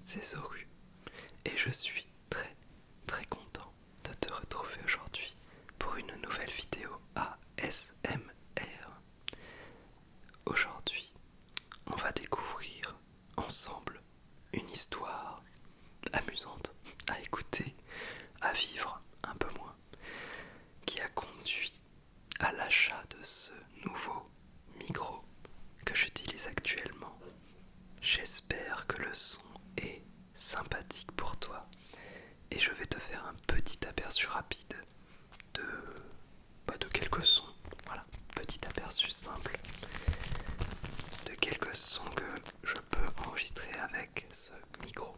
c'est Zoru et je suis très content de te retrouver aujourd'hui pour une nouvelle vidéo ASMR. Aujourd'hui, on va découvrir ensemble une histoire amusante à écouter, à vivre un peu moins, qui a conduit à l'achat de ce nouveau micro que j'utilise actuellement. J'espère que le son est sympathique pour toi et je vais te faire un petit aperçu rapide de quelques sons. Voilà, petit aperçu simple de quelques sons que je peux enregistrer avec ce micro.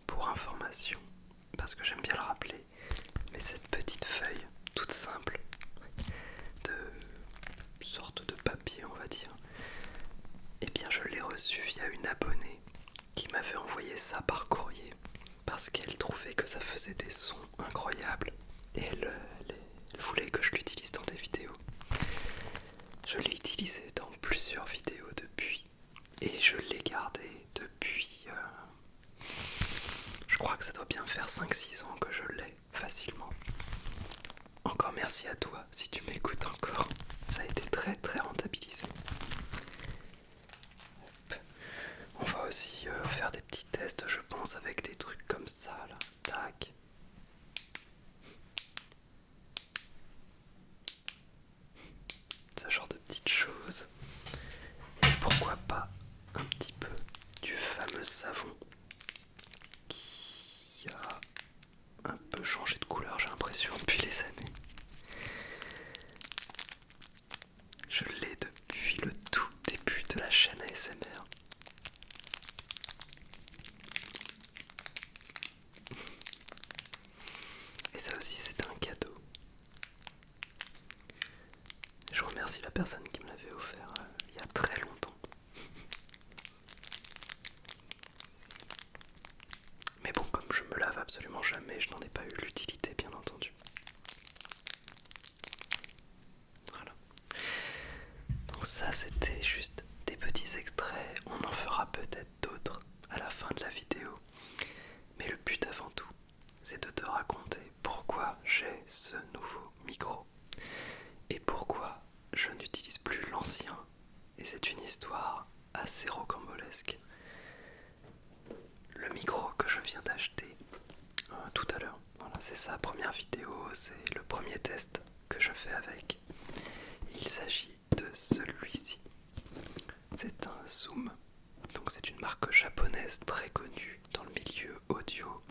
Pour information, parce que j'aime bien le rappeler, mais cette petite feuille toute simple de sorte de papier, on va dire, eh bien je l'ai reçue via une abonnée qui m'avait envoyé ça par courrier parce qu'elle trouvait que ça faisait des sons incroyables et elle voulait que je l'utilise dans des vidéos. Je l'ai utilisé dans plusieurs vidéos depuis et je l'ai gardé depuis je crois que ça doit bien faire 5-6 ans que je l'ai facilement. Encore merci à toi si tu m'écoutes encore, ça a été très rentabilisé. On va aussi faire des petits tests, je pense, avec des trucs comme ça là. Tac. Ce genre de petites choses. Et pourquoi pas un petit peu du fameux savon qui a un peu changé de couleur, j'ai l'impression, depuis les années. Je l'ai depuis le tout début de la chaîne ASMR. Et ça aussi, c'est un cadeau. Je remercie la personne qui me l'avait offert il y a très longtemps. Mais bon, comme je me lave absolument jamais, je n'en ai pas eu l'utilité, bien entendu. Voilà. Donc ça, c'était juste des petits extraits. On en fera peut-être d'autres à la fin de la vidéo. Mais le but avant tout, c'est de te raconter pourquoi j'ai ce nouveau micro et pourquoi je n'utilise plus l'ancien. Et c'est une histoire assez rocambolesque. Le micro que je viens d'acheter tout à l'heure, voilà, c'est sa première vidéo, c'est le premier test que je fais avec. Il s'agit de celui-ci. C'est un Zoom, donc c'est une marque japonaise très connue dans le milieu audio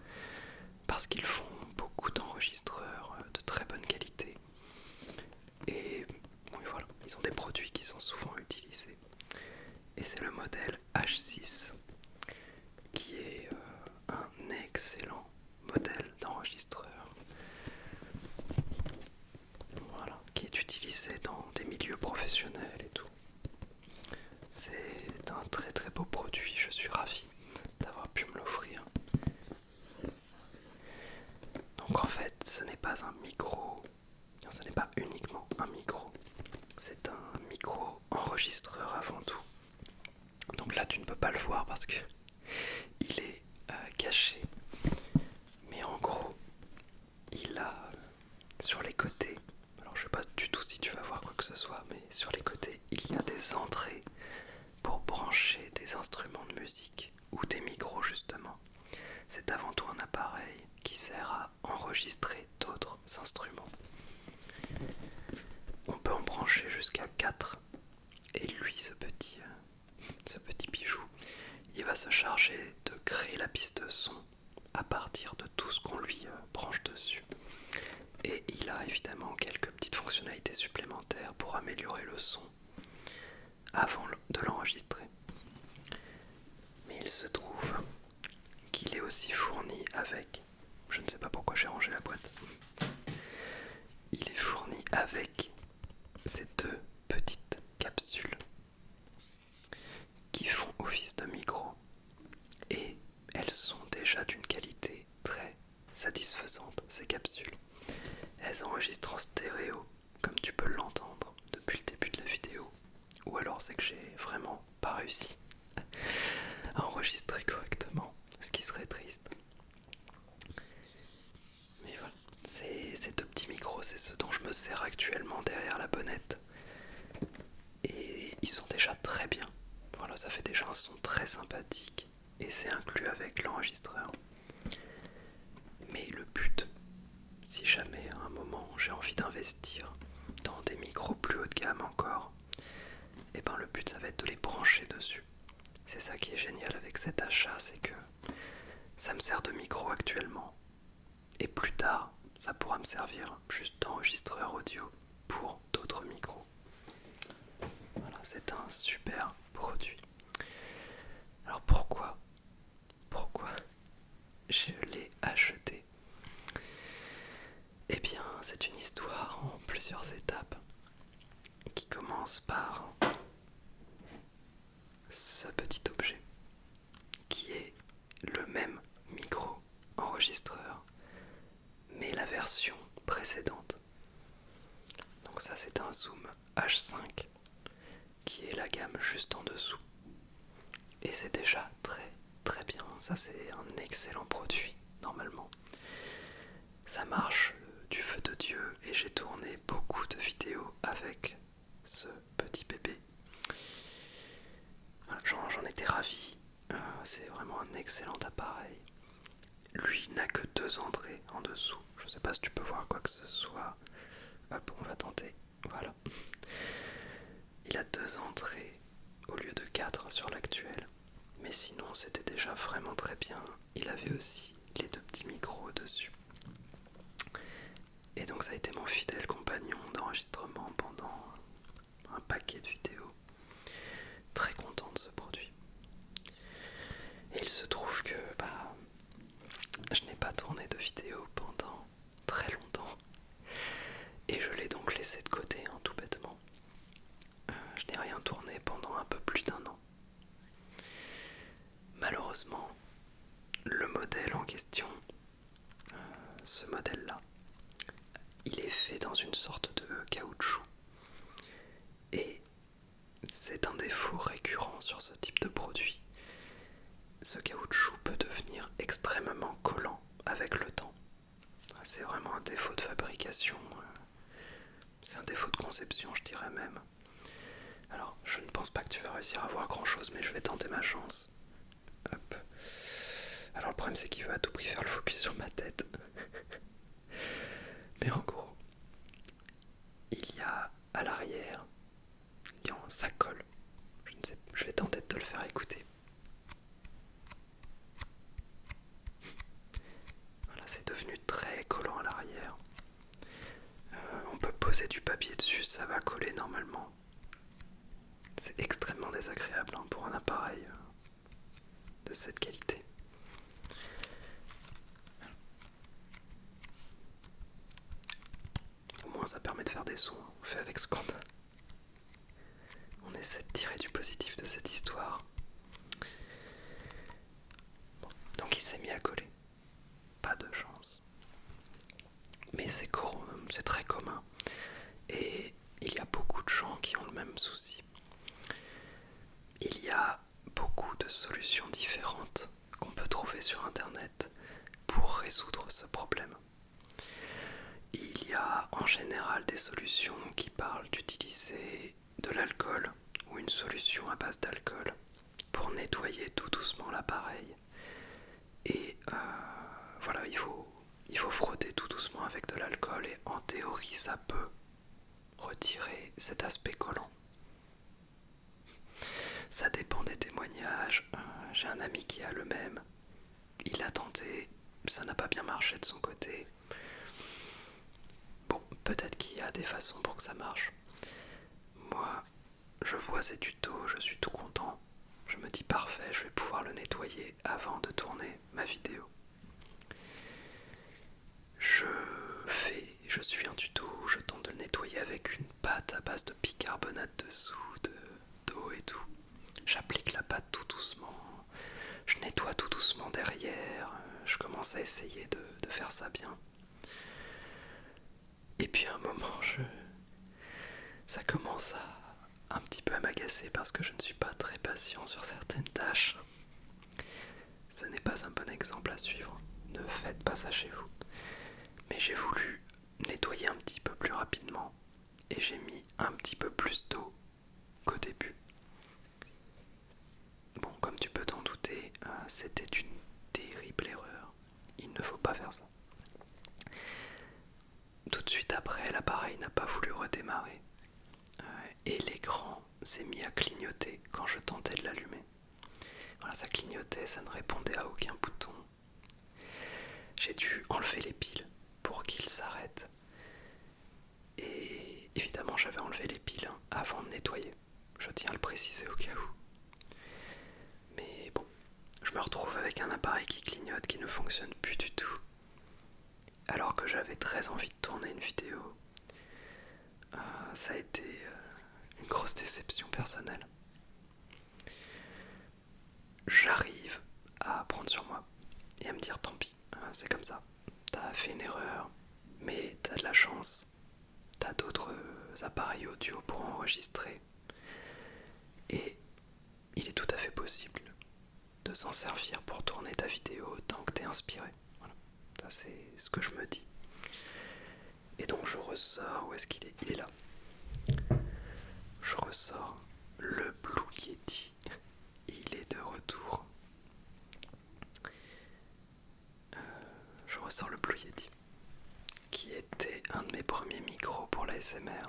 parce qu'ils font beaucoup d'enregistreurs de très bonne qualité. Et bon, voilà, ils ont des produits qui sont souvent utilisés. Et c'est le modèle H6 qui est un excellent modèle d'enregistreur. Voilà, qui est utilisé dans des milieux professionnels et tout. C'est un très beau produit, je suis ravi d'avoir pu me l'offrir. Donc en fait, ce n'est pas un micro, non, ce n'est pas uniquement un micro, c'est un micro enregistreur avant tout. Donc là tu ne peux pas le voir parce que il est caché, mais en gros il a sur les côtés, alors je sais pas du tout si tu vas voir quoi que ce soit, mais sur les côtés il y a des entrées pour brancher des instruments de musique ou des micros justement. C'est avant tout un appareil qui sert à enregistrer d'autres instruments. On peut en brancher jusqu'à 4 et lui, ce petit bijou, il va se charger de créer la piste de son à partir de tout ce qu'on lui branche dessus. Et il a évidemment quelques petites fonctionnalités supplémentaires pour améliorer le son avant de l'enregistrer. Mais il se trouve qu'il est aussi fourni avec, je ne sais pas pourquoi j'ai rangé la boîte, il est fourni avec ces deux petites capsules qui font office de micro et elles sont déjà d'une qualité très satisfaisante, ces capsules. Elles enregistrent en stéréo, comme tu peux l'entendre depuis le début de la vidéo, ou alors c'est que j'ai vraiment pas réussi à enregistrer correctement, ce qui serait triste. Mais voilà, ces deux petits micros, c'est ceux dont je me sers actuellement derrière la bonnette. Et ils sont déjà très bien. Voilà, ça fait déjà un son très sympathique. Et c'est inclus avec l'enregistreur. Mais le but, si jamais à un moment j'ai envie d'investir dans des micros plus haut de gamme encore, et ben le but ça va être de les brancher dessus. C'est ça qui est génial avec cet achat, c'est que ça me sert de micro actuellement. Et plus tard, ça pourra me servir juste d'enregistreur audio pour d'autres micros. Voilà, c'est un super produit. Alors pourquoi je l'ai acheté? Eh bien, c'est une histoire en plusieurs étapes qui commence par ce petit objet qui est le même micro enregistreur mais la version précédente. Donc ça c'est un Zoom H5 qui est la gamme juste en dessous. Et c'est déjà très bien, ça c'est un excellent produit normalement. Ça marche du feu de Dieu et j'ai tourné beaucoup de vidéos avec ce petit bébé. Voilà, j'en étais ravi, c'est vraiment un excellent appareil. Lui n'a que 2 entrées en dessous, je sais pas si tu peux voir quoi que ce soit. Hop, on va tenter, voilà. Il a 2 entrées au lieu de 4 sur l'actuel. Mais sinon c'était déjà vraiment très bien. Il avait aussi les 2 petits micros dessus. Et donc ça a été mon fidèle compagnon d'enregistrement pendant un paquet de vidéos. Très content de ce produit. Et il se trouve que je n'ai pas tourné de vidéo pendant très longtemps. Et je l'ai donc laissé de côté, hein, tout bêtement. Je n'ai rien tourné pendant un peu plus d'1 an. Malheureusement, le modèle en question, ce modèle-là, il est fait dans une sorte de caoutchouc. Et c'est un défaut récurrent sur ce type de produit. Ce caoutchouc peut devenir extrêmement collant avec le temps. C'est vraiment un défaut de fabrication, c'est un défaut de conception je dirais même. Alors je ne pense pas que tu vas réussir à voir grand chose mais je vais tenter ma chance. Hop. Alors le problème c'est qu'il veut à tout prix faire le focus sur ma tête. Mais en gros, il y a à l'arrière, ça colle. Je vais tenter de te le faire écouter. Voilà, c'est devenu très collant à l'arrière. On peut poser du papier dessus, ça va coller normalement. C'est extrêmement désagréable pour un appareil de cette qualité. Au moins ça permet de faire des sons, on fait avec ce qu'on a. On essaie de tirer du positif de cette histoire. Bon, donc il s'est mis à coller. Pas de chance. Mais c'est très commun. Et il y a beaucoup de gens qui ont le même souci. Il y a beaucoup de solutions différentes qu'on peut trouver sur internet pour résoudre ce problème. Il y a en général des solutions qui parlent d'utiliser de l'alcool ou une solution à base d'alcool pour nettoyer tout doucement l'appareil. Et voilà, il faut frotter tout doucement avec de l'alcool et en théorie ça peut retirer cet aspect collant. Ça dépend des témoignages. J'ai un ami qui a le même. Il a tenté, ça n'a pas bien marché de son côté. Bon, peut-être qu'il y a des façons pour que ça marche. Moi, je vois ces tutos, je suis tout content. Je me dis parfait, je vais pouvoir le nettoyer avant de tourner ma vidéo. Je suis un tuto où je tente de le nettoyer avec une pâte à base de bicarbonate de soude, d'eau et tout. J'applique la pâte tout doucement, je nettoie tout doucement derrière, je commence à essayer de faire ça bien. Et puis à un moment, ça commence un petit peu à m'agacer parce que je ne suis pas très patient sur certaines tâches. Ce n'est pas un bon exemple à suivre, ne faites pas ça chez vous. Mais j'ai voulu nettoyer un petit peu plus rapidement et j'ai mis un petit peu plus d'eau qu'au début. Bon, comme tu peux t'en douter, c'était une terrible erreur. Il ne faut pas faire ça. Tout de suite après, l'appareil n'a pas voulu redémarrer et l'écran s'est mis à clignoter quand je tentais de l'allumer. Voilà, ça clignotait, ça ne répondait à aucun bouton. J'ai dû enlever les piles pour qu'il s'arrête. Et évidemment, j'avais enlevé les piles avant de nettoyer. Je tiens à le préciser au cas où. Mais bon, je me retrouve avec un appareil qui clignote, qui ne fonctionne plus du tout. Alors que j'avais très envie de tourner une vidéo. Ça a été une grosse déception personnelle. J'arrive à prendre sur moi et à me dire tant pis, c'est comme ça. T'as fait une erreur, mais t'as de la chance. T'as d'autres appareils audio pour enregistrer. Et il est tout à fait possible de s'en servir pour tourner ta vidéo tant que t'es inspiré. Voilà. Ça c'est ce que je me dis. Et donc je ressors, où est-ce qu'il est? Il est là. Je ressors le Blue Yeti. Il est de retour. Je ressors le Blue Yeti, qui était un de mes premiers micros pour l'ASMR,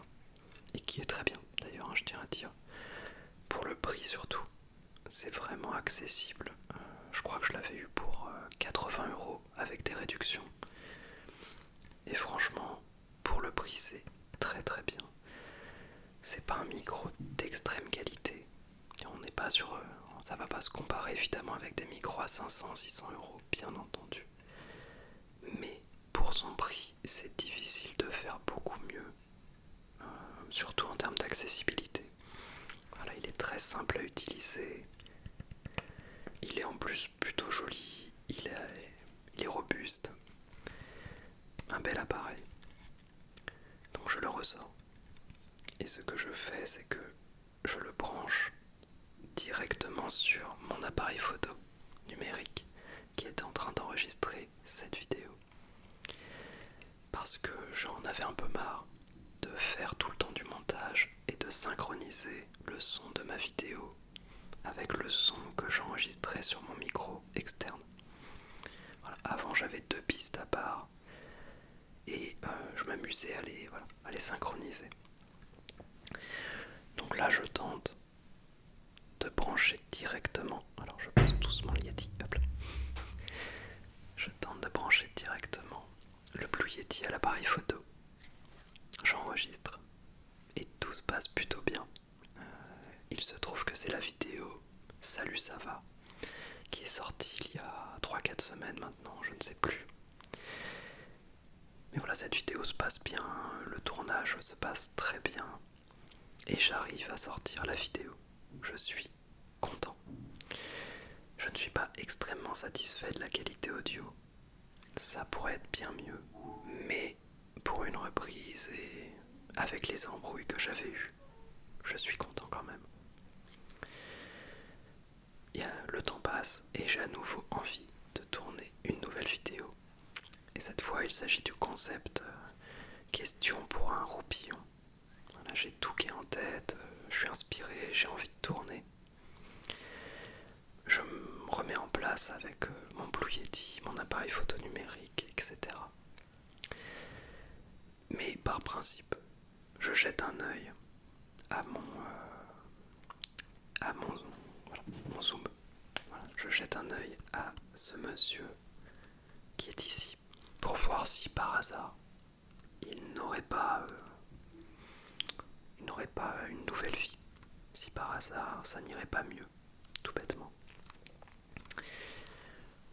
et qui est très bien d'ailleurs, je tiens à dire. Pour le prix surtout, c'est vraiment accessible. Je crois que je l'avais eu pour 80 € avec des réductions. Et franchement, pour le prix, c'est très très bien. C'est pas un micro d'extrême qualité. On n'est pas sur. Ça va pas se comparer évidemment avec des micros à 500-600 €, bien entendu. Mais pour son prix, c'est difficile de faire beaucoup mieux. Surtout en termes d'accessibilité. Voilà, il est très simple à utiliser. Il est en plus plutôt joli. Il est robuste. Un bel appareil. Donc je le ressors. Et ce que je fais, c'est que je le branche directement sur mon appareil photo numérique qui était en train d'enregistrer cette vidéo. Parce que j'en avais un peu marre de faire tout le temps du montage et de synchroniser le son de ma vidéo avec le son que j'enregistrais sur mon micro externe. Voilà. Avant j'avais 2 pistes à part et je m'amusais à les synchroniser. Donc là je tente de brancher directement, alors je pose doucement le Yeti, hop là. Je tente de brancher directement le Blue Yeti à l'appareil photo. J'enregistre et tout se passe plutôt bien. Il se trouve que c'est la vidéo Salut ça va qui est sortie il y a 3-4 semaines maintenant, je ne sais plus. Mais voilà, cette vidéo se passe bien, le tournage se passe très bien et j'arrive à sortir la vidéo. Je suis content. Je ne suis pas extrêmement satisfait de la qualité audio. Ça pourrait être bien mieux, mais pour une reprise et avec les embrouilles que j'avais eues, je suis content quand même. Le temps passe et j'ai à nouveau envie de tourner une nouvelle vidéo. Et cette fois, il s'agit du concept question pour un roupillon. Voilà, j'ai tout qui est en tête, je suis inspiré, j'ai envie de tourner. Je me remets en place avec mon Blue Yeti, mon appareil photo numérique, etc. Mais par principe, je jette un œil à mon zoom. Voilà, je jette un œil à ce monsieur qui est ici pour voir si par hasard il n'aurait pas une nouvelle vie. Si par hasard ça n'irait pas mieux, tout bêtement.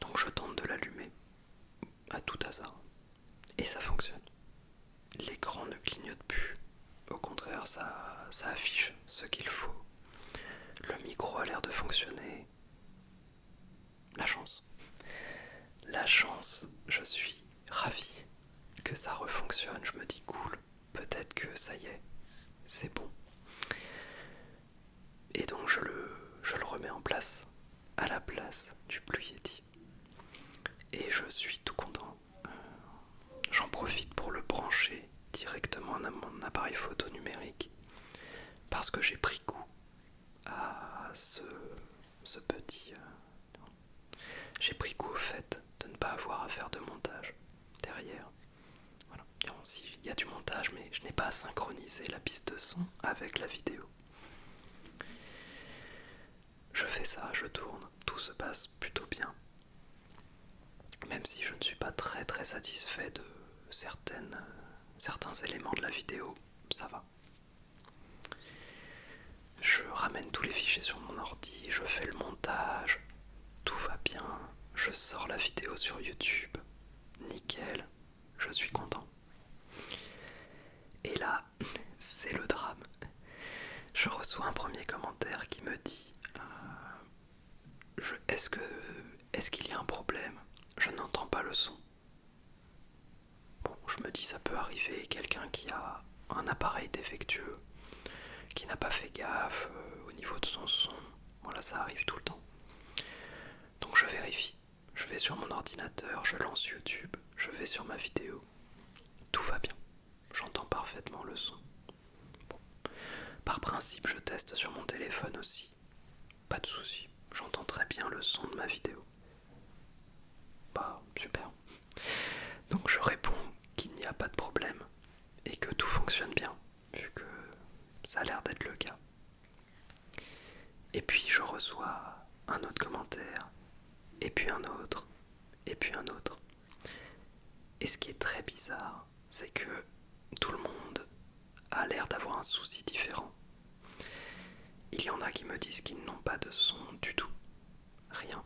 Donc je tente de l'allumer à tout hasard et ça fonctionne. L'écran ne clignote plus Au contraire, ça affiche ce qu'il faut. Le micro a l'air de fonctionner. La chance. La chance, je suis ravi que ça refonctionne. Je me dis cool, peut-être que ça y est, c'est bon. Et donc je le remets en place, à la place du Blue Yeti. Et je suis tout content. J'en profite pour le brancher directement à mon appareil photo numérique parce que j'ai pris goût à ce petit... j'ai pris goût au fait de ne pas avoir à faire de montage derrière. Voilà. Il y a du montage, mais je n'ai pas à synchroniser la piste de son avec la vidéo. Je fais ça, je tourne, tout se passe plutôt bien. Même si je ne suis pas très très satisfait de certains éléments de la vidéo, ça va. Je ramène tous les fichiers sur mon ordi, je fais le montage, tout va bien, je sors la vidéo sur YouTube, nickel, je suis content. Et là, c'est le drame. Je reçois un premier commentaire qui me dit est-ce qu'il y a un problème? Je n'entends pas le son. Bon, je me dis ça peut arriver, quelqu'un qui a un appareil défectueux, qui n'a pas fait gaffe au niveau de son son, voilà, ça arrive tout le temps. Donc je vérifie, je vais sur mon ordinateur, je lance YouTube, je vais sur ma vidéo, tout va bien, j'entends parfaitement le son. Bon. Par principe, je teste sur mon téléphone aussi, pas de souci, j'entends très bien le son de ma vidéo. Bah, super. Donc je réponds qu'il n'y a pas de problème et que tout fonctionne bien, vu que ça a l'air d'être le cas. Et puis je reçois un autre commentaire, et puis un autre, et puis un autre. Et ce qui est très bizarre, c'est que tout le monde a l'air d'avoir un souci différent. Il y en a qui me disent qu'ils n'ont pas de son du tout, rien.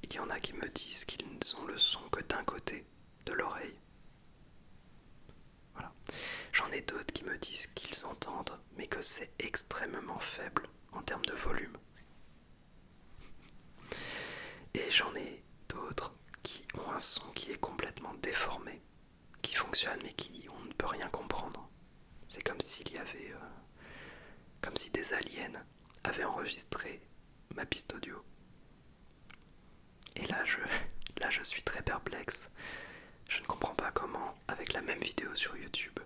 Il y en a qui me disent qu'ils n'ont le son que d'un côté de l'oreille. Voilà. J'en ai d'autres qui me disent qu'ils entendent, mais que c'est extrêmement faible en termes de volume. Et j'en ai d'autres qui ont un son qui est complètement déformé, qui fonctionne mais qui on ne peut rien comprendre. C'est comme s'il y avait, comme si des aliens avaient enregistré ma piste audio. Et là je suis très perplexe. Je ne comprends pas comment, avec la même vidéo sur YouTube,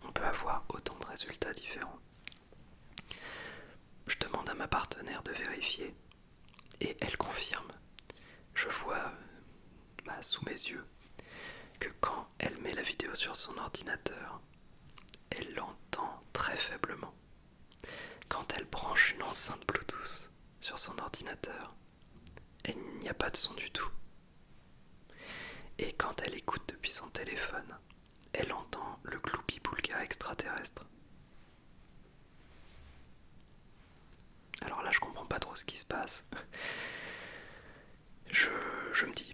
on peut avoir autant de résultats différents. Je demande à ma partenaire de vérifier et elle confirme. Je vois sous mes yeux que quand elle met la vidéo sur son ordinateur, elle l'entend très faiblement. Quand elle branche une enceinte Bluetooth sur son ordinateur, il n'y a pas de son du tout. Et quand elle écoute depuis son téléphone, elle entend le Gloubi-Boulga extraterrestre. Alors là, je comprends pas trop ce qui se passe. Je me dis,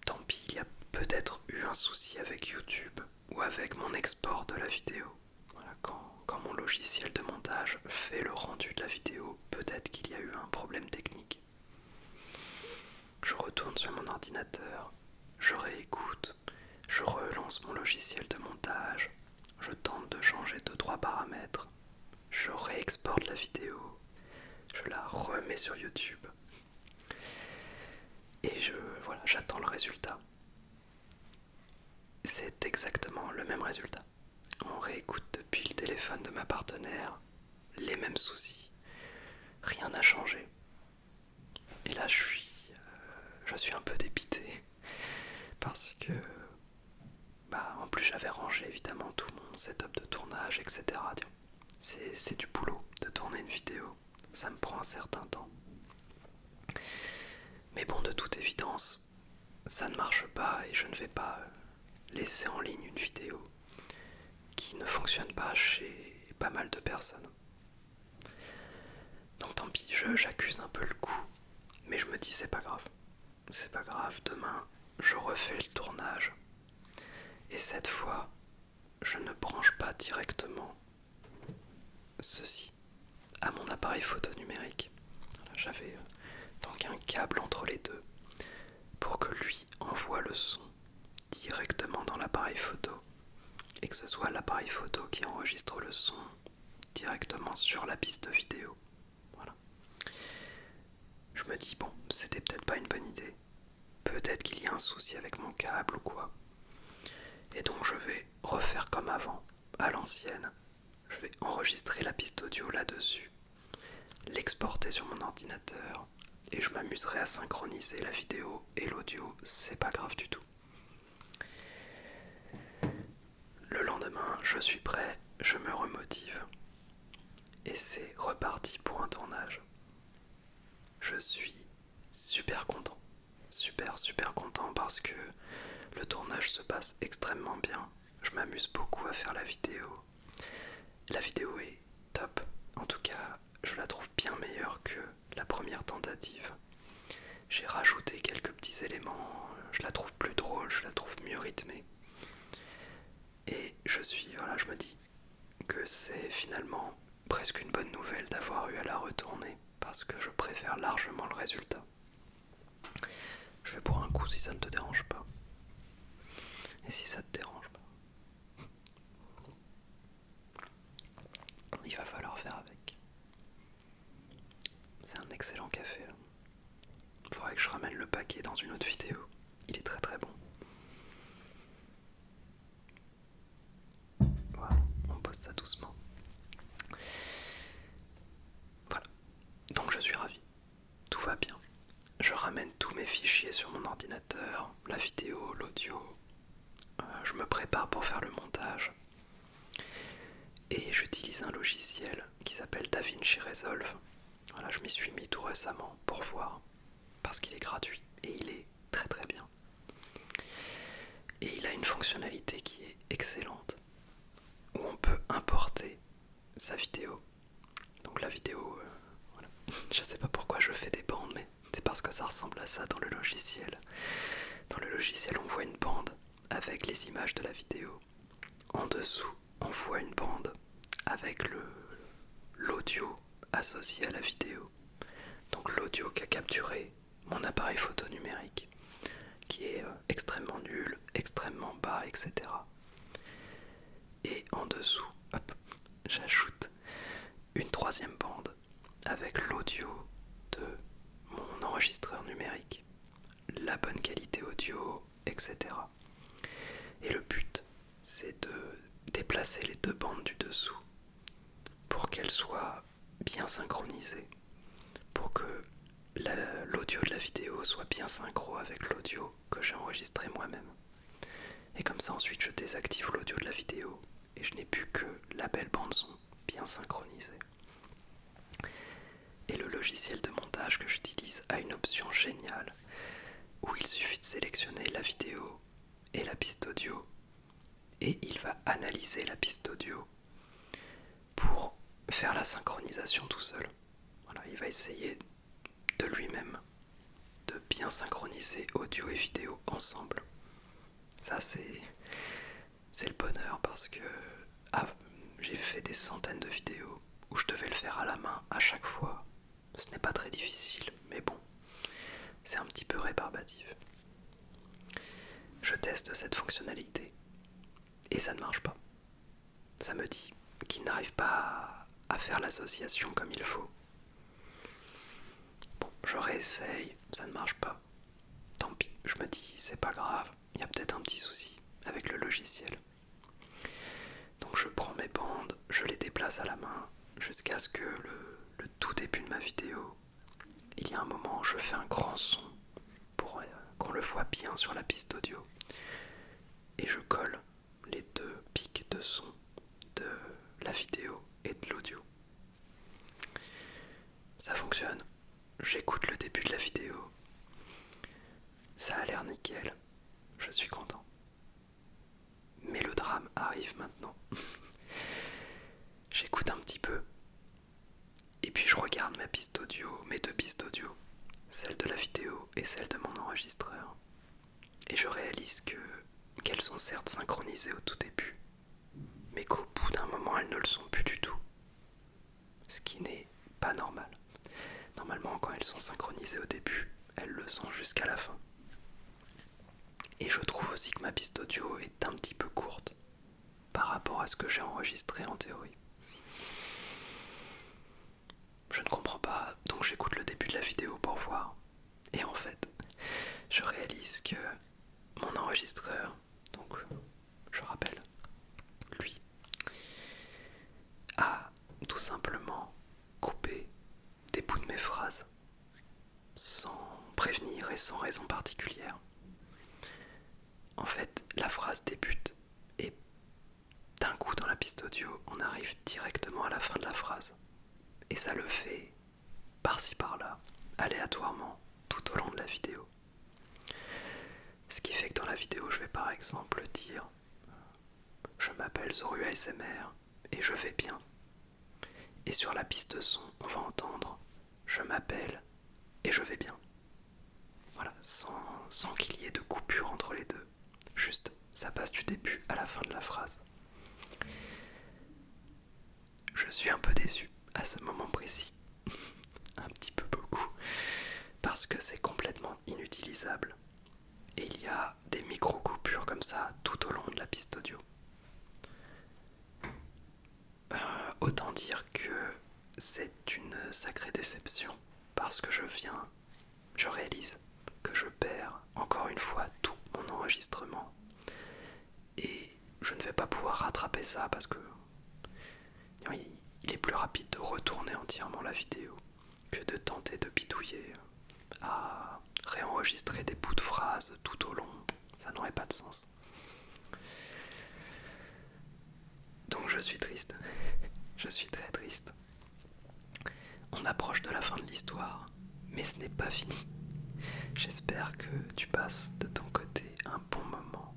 tant pis, il y a peut-être eu un souci avec YouTube ou avec mon export de la vidéo. Voilà, quand mon logiciel de montage fait le rendu de la vidéo, peut-être qu'il y a eu un problème technique. Je retourne sur mon ordinateur, je réécoute, je relance mon logiciel de montage, je tente de changer 2-3 paramètres, je réexporte la vidéo, je la remets sur YouTube. Et voilà, j'attends le résultat. C'est exactement le même résultat. On réécoute depuis le téléphone de ma partenaire, les mêmes soucis. Rien n'a changé. Et là, je suis un peu dépité. Parce que, en plus, j'avais rangé évidemment tout mon setup de tournage, etc. C'est du boulot de tourner une vidéo. Ça me prend un certain temps. Mais bon, de toute évidence, ça ne marche pas et je ne vais pas laisser en ligne une vidéo qui ne fonctionne pas chez pas mal de personnes. Donc tant pis, j'accuse un peu le coup, mais je me dis c'est pas grave. C'est pas grave, demain je refais le tournage. Et cette fois, je ne branche pas directement son directement dans l'appareil photo et que ce soit l'appareil photo qui enregistre le son directement sur la piste vidéo. Voilà. Je me dis bon, c'était peut-être pas une bonne idée. Peut-être qu'il y a un souci avec mon câble ou quoi. Et donc je vais refaire comme avant, à l'ancienne. Je vais enregistrer la piste audio là-dessus, l'exporter sur mon ordinateur et je m'amuserai à synchroniser la vidéo et l'audio, c'est pas grave du tout. Le lendemain, je suis prêt, je me remotive et c'est reparti pour un tournage. Je suis super content, super content parce que le tournage se passe extrêmement bien. Je m'amuse beaucoup à faire la vidéo. La vidéo est top, en tout cas je la trouve bien meilleure que la première tentative. J'ai rajouté quelques petits éléments, je la trouve plus drôle, je la trouve mieux rythmée. Et je me dis que c'est finalement presque une bonne nouvelle d'avoir eu à la retourner parce que je préfère largement le résultat. Je vais boire un coup si ça ne te dérange pas. Et si ça te dérange pas, il va falloir faire avec. C'est un excellent café là. Il faudrait que je ramène le paquet dans une autre vidéo. Il est très bon. Voilà, on pose ça doucement. Voilà. Donc je suis ravi. Tout va bien. Je ramène tous mes fichiers sur mon ordinateur, la vidéo, l'audio. Je me prépare pour faire le montage. Et j'utilise un logiciel qui s'appelle DaVinci Resolve. Voilà, je m'y suis mis tout récemment pour voir. Parce qu'il est gratuit et il est très bien. Et il a une fonctionnalité qui est excellente où on peut importer sa vidéo. Donc la vidéo, voilà. Je sais pas pourquoi je fais des bandes, mais c'est parce que ça ressemble à ça dans le logiciel. Dans le logiciel, on voit une bande avec les images de la vidéo. En dessous, on voit une bande avec l'audio associé à la vidéo. Donc l'audio qu'a capturé mon appareil photo numérique, qui est extrêmement nul, extrêmement bas, etc. Et en dessous, hop, j'ajoute une troisième bande avec l'audio de mon enregistreur numérique, la bonne qualité audio, etc. Et le but, c'est de déplacer les deux bandes du dessous pour qu'elles soient bien synchronisées, pour que l'audio de la vidéo soit bien synchro avec l'audio que j'ai enregistré moi-même. Et comme ça ensuite je désactive l'audio de la vidéo et je n'ai plus que la belle bande son bien synchronisée. Et le logiciel de montage que j'utilise a une option géniale où il suffit de sélectionner la vidéo et la piste audio et il va analyser la piste audio pour faire la synchronisation tout seul. Voilà, il va essayer de lui-même de bien synchroniser audio et vidéo ensemble. Ça c'est le bonheur parce que j'ai fait des centaines de vidéos où je devais le faire à la main à chaque fois. Ce n'est pas très difficile, mais bon, c'est un petit peu rébarbatif. Je teste cette fonctionnalité et ça ne marche pas. Ça me dit qu'il n'arrive pas à faire l'association comme il faut. Bon, je réessaye, ça ne marche pas. Tant pis, je me dis c'est pas grave, il y a peut-être un petit souci avec le logiciel. Donc je prends mes bandes, je les déplace à la main jusqu'à ce que le tout début de ma vidéo, il y a un moment où je fais un grand son pour qu'on le voit bien sur la piste audio. Et je colle les deux pics de son de la vidéo et de l'audio. Ça fonctionne. J'écoute le début de la vidéo. Ça a l'air nickel. Je suis content. Mais le drame arrive maintenant. J'écoute un petit peu. Et puis je regarde ma piste audio, mes deux pistes audio, celle de la vidéo et celle de mon enregistreur. Et je réalise qu'elles sont certes synchronisées au tout début, mais qu'au bout d'un moment elles ne le sont plus du tout. Ce qui n'est pas normal. Normalement quand elles sont synchronisées au début, elles le sont jusqu'à la fin. Et je aussi que ma piste audio est un petit peu courte par rapport à ce que j'ai enregistré en théorie. Je ne comprends pas, donc j'écoute le début de la vidéo pour voir. Et en fait, je réalise que mon enregistreur, donc je rappelle, lui, a tout simplement coupé des bouts de mes phrases sans prévenir et sans raison particulière. En fait, la phrase débute et d'un coup dans la piste audio, on arrive directement à la fin de la phrase. Et ça le fait par-ci par-là, aléatoirement, tout au long de la vidéo. Ce qui fait que dans la vidéo, je vais par exemple dire je m'appelle Zoru ASMR et je vais bien. Et sur la piste son, on va entendre je m'appelle et je vais bien. Voilà, sans qu'il y ait de coupure entre les deux. Juste, ça passe du début à la fin de la phrase. Je suis un peu déçu à ce moment précis. Un petit peu beaucoup. Parce que c'est complètement inutilisable. Et il y a des micro-coupures comme ça tout au long de la piste audio. Autant dire que c'est une sacrée déception. Parce que je réalise que je perds encore une fois tout mon enregistrement. Et je ne vais pas pouvoir rattraper ça parce que il est plus rapide de retourner entièrement la vidéo que de tenter de bidouiller à réenregistrer des bouts de phrases tout au long. Ça n'aurait pas de sens. Donc je suis triste. Je suis très triste. On approche de la fin de l'histoire, mais ce n'est pas fini. J'espère que tu passes de ton côté un bon moment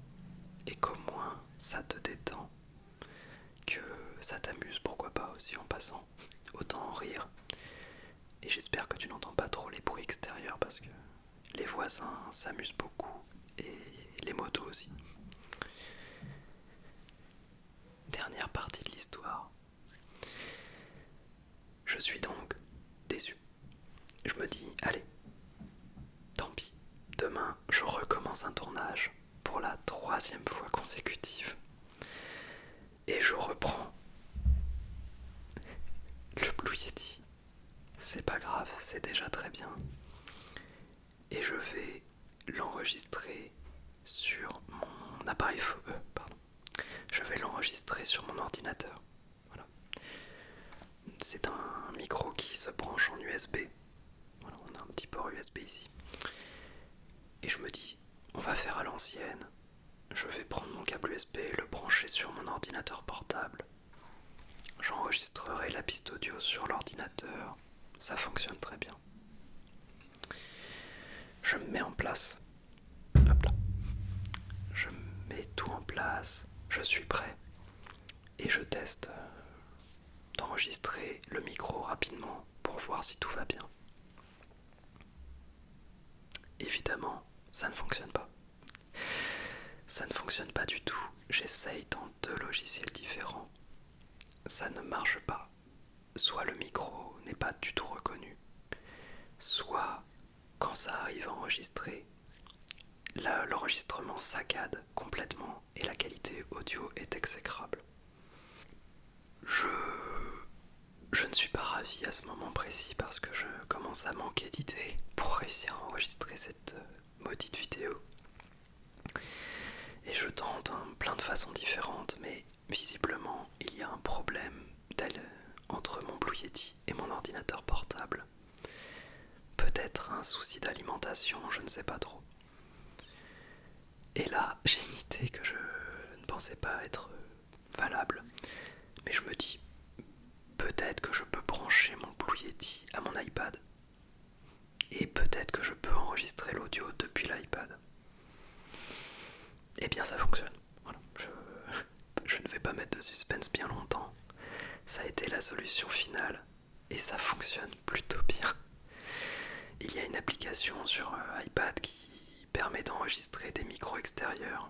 et qu'au moins ça te détend, que ça t'amuse, pourquoi pas aussi en passant. Autant en rire. Et j'espère que tu n'entends pas trop les bruits extérieurs parce que les voisins s'amusent beaucoup et les motos aussi. Dernière partie de l'histoire. Je suis donc déçu. Je me dis, allez, tant pis. Demain, je recommence un tournage pour la 3e fois consécutive. Et je reprends le Blue Yeti. C'est pas grave, c'est déjà très bien. Et je vais l'enregistrer sur mon appareil Je vais l'enregistrer sur mon ordinateur. Voilà. C'est un micro qui se branche en USB. Voilà, on a un petit port USB ici. Et je me dis, on va faire à l'ancienne. Je vais prendre mon câble USB et le brancher sur mon ordinateur portable. J'enregistrerai la piste audio sur l'ordinateur. Ça fonctionne très bien. Je me mets en place. Hop là. Je mets tout en place. Je suis prêt. Et je teste d'enregistrer le micro rapidement pour voir si tout va bien. Évidemment, ça ne fonctionne pas. Ça ne fonctionne pas du tout. J'essaye dans 2 logiciels différents. Ça ne marche pas. Soit le micro n'est pas du tout reconnu, soit quand ça arrive à enregistrer, l'enregistrement saccade complètement et la qualité audio est exécrable. Je ne suis pas ravi à ce moment précis parce que je commence à manquer d'idées pour réussir à enregistrer cette maudite vidéo. Et je tente plein de façons différentes, mais visiblement il y a un problème entre mon Blue Yeti et mon ordinateur portable. Peut-être un souci d'alimentation, je ne sais pas trop. Et là, j'ai une idée que je ne pensais pas être valable, mais je me dis, peut-être que je peux brancher mon Blue Yeti à mon iPad, et peut-être que je peux enregistrer l'audio depuis l'iPad. Eh bien ça fonctionne. Voilà. Je ne vais pas mettre de suspense bien longtemps. Ça a été la solution finale, et ça fonctionne plutôt bien. Il y a une application sur iPad qui permet d'enregistrer des micros extérieurs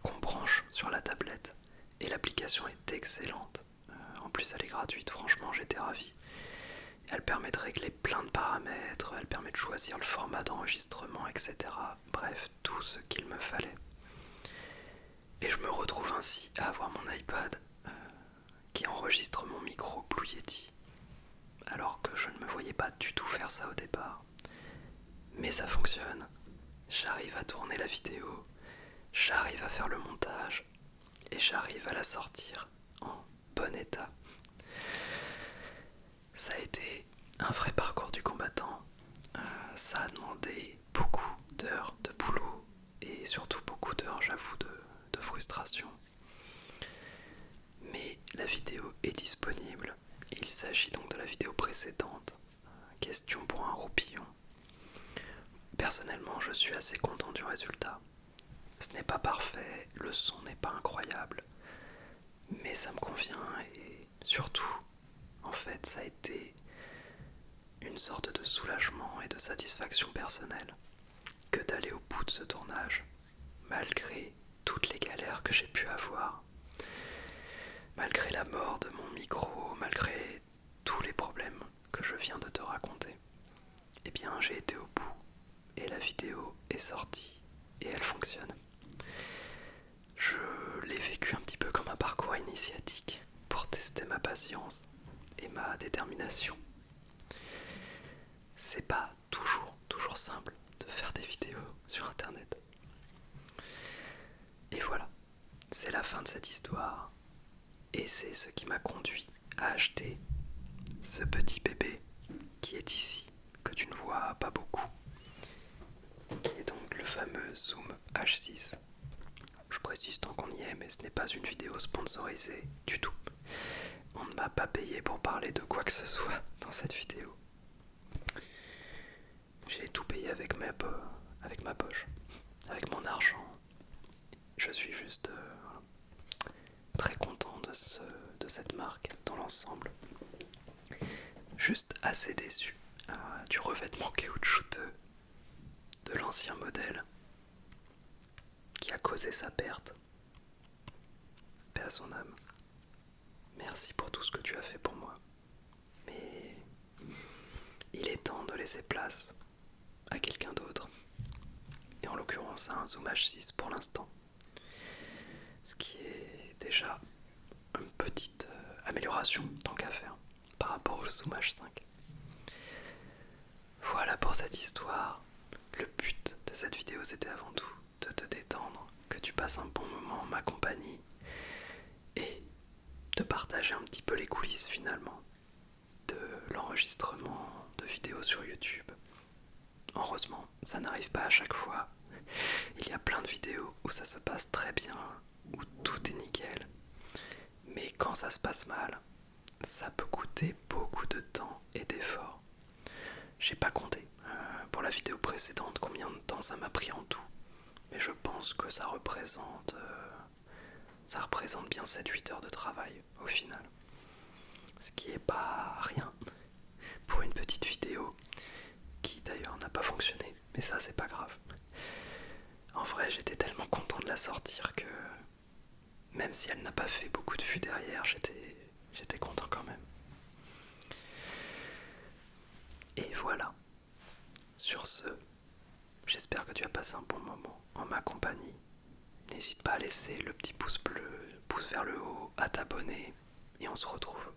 qu'on branche sur la tablette, et l'application est excellente. En plus elle est gratuite, franchement j'étais ravi. Elle permet de régler plein de paramètres, elle permet de choisir le format d'enregistrement, etc. Bref, tout ce qu'il me fallait. Et je me retrouve ainsi à avoir mon iPad qui enregistre mon micro Blue Yeti, alors que je ne me voyais pas du tout faire ça au départ. Mais ça fonctionne, j'arrive à tourner la vidéo, j'arrive à faire le montage, et j'arrive à la sortir en bon état. Ça a été un vrai parcours du combattant. Ça a demandé beaucoup d'heures de boulot et surtout beaucoup d'heures, j'avoue, de frustration. Mais la vidéo est disponible. Il s'agit donc de la vidéo précédente. Question pour un roupillon. Personnellement, je suis assez content du résultat. Ce n'est pas parfait, le son n'est pas incroyable, mais ça me convient et surtout, en fait, ça a été une sorte de soulagement et de satisfaction personnelle que d'aller au bout de ce tournage, malgré toutes les galères que j'ai pu avoir, malgré la mort de mon micro, malgré tous les problèmes que je viens de te raconter. Eh bien, j'ai été au bout et la vidéo est sortie et elle fonctionne. Je l'ai vécu un petit peu comme un parcours initiatique pour tester ma patience et ma détermination. C'est pas toujours simple de faire des vidéos sur internet. Et voilà, c'est la fin de cette histoire. Et c'est ce qui m'a conduit à acheter ce petit bébé qui est ici, que tu ne vois pas beaucoup, qui est donc le fameux Zoom H6. Je précise tant qu'on y est, mais ce n'est pas une vidéo sponsorisée du tout. On ne m'a pas payé pour parler de quoi que ce soit dans cette vidéo. J'ai tout payé avec ma poche, avec mon argent. Je suis juste très content de cette marque dans l'ensemble. Juste assez déçu du revêtement caoutchouteux de l'ancien modèle qui a causé sa perte. Paix à son âme. Merci pour tout ce que tu as fait pour moi. Mais il est temps de laisser place à quelqu'un d'autre. Et en l'occurrence à un Zoom H6 pour l'instant. Ce qui est déjà une petite amélioration tant qu'à faire par rapport au Zoom H5. Voilà pour cette histoire. Le but de cette vidéo c'était avant tout de te détendre, que tu passes un bon moment en ma compagnie et de partager un petit peu les coulisses finalement de l'enregistrement de vidéos sur YouTube. Heureusement, ça n'arrive pas à chaque fois. Il y a plein de vidéos où ça se passe très bien, où tout est nickel. Mais quand ça se passe mal, ça peut coûter beaucoup de temps et d'efforts. J'ai pas compté pour la vidéo précédente combien de temps ça m'a pris en tout. Mais je pense que ça représente bien 7-8 heures de travail au final. Ce qui est pas rien pour une petite vidéo qui d'ailleurs n'a pas fonctionné. Mais ça c'est pas grave. En vrai j'étais tellement content de la sortir que même si elle n'a pas fait beaucoup de vues derrière, j'étais content quand même. Et voilà. Sur ce, j'espère que tu as passé un bon moment en ma compagnie. N'hésite pas à laisser le petit pouce bleu, pouce vers le haut, à t'abonner. Et on se retrouve